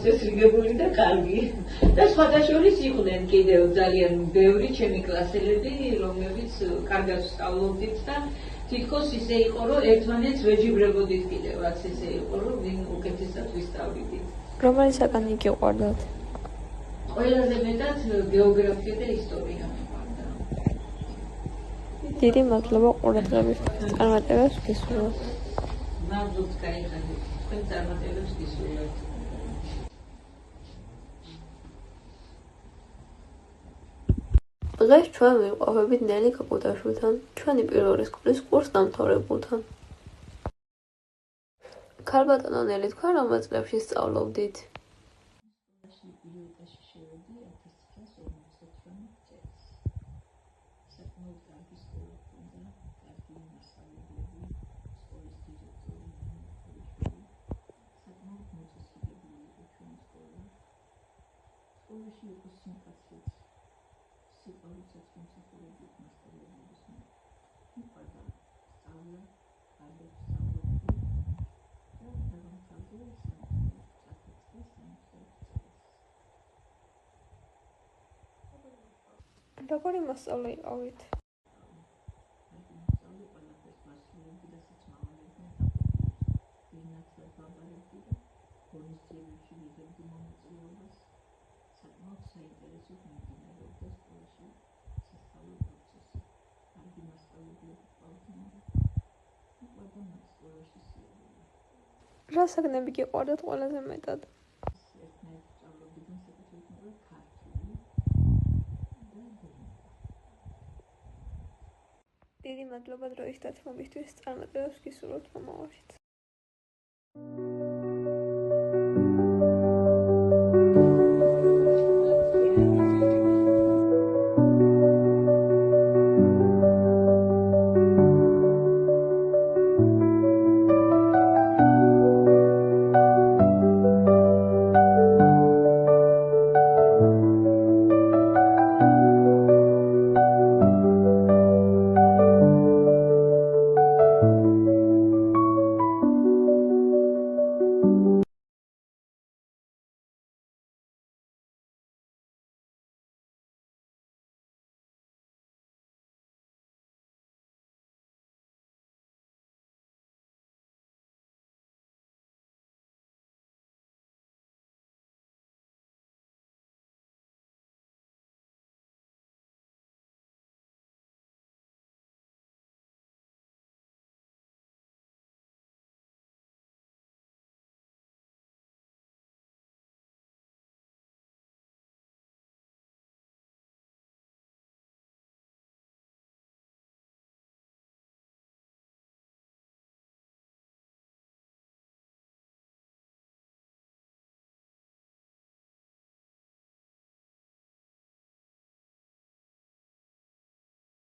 მოწესრიგებული და კარგი. და სხვადასხვის იყვნენ კიდევ ძალიან ბევრი ჩემი კლასელები, რომლებიც კარგად სწავლობდით და თითქოს ისე იყო, რომ ერთმანეთს ვეჯიბრებოდით კიდევ, რაც ესე იყო, რომ ვინ უკეთესად ვისწავლიდით. რომელი საგანი გიყვარდათ? ყველაზე მეტად გეოგრაფია და ისტორია მიყვარდა. დიდი მადლობა ყურადღებისთვის. წარმატებებს გისურვებთ. მადლობთ, გაიხადეთ. თქვენ წარმატებებს გისურვებთ. დღეს ჩვენ ვიმყოფებით ნელი კაკუტაშვილთან, ჩვენი პირველი სკოლის კურსდამთავრებულთან. ქალბატონო ნელი, თქვენ რომელ წლებში სწავლობდით? როგორი მასწავლე იყავით? რა საგნები გიყვარდათ ყველაზე მეტად? დიდი მადლობა დროის დათმობისთვის, წარმატებებს გისურვებთ მომავალშიც.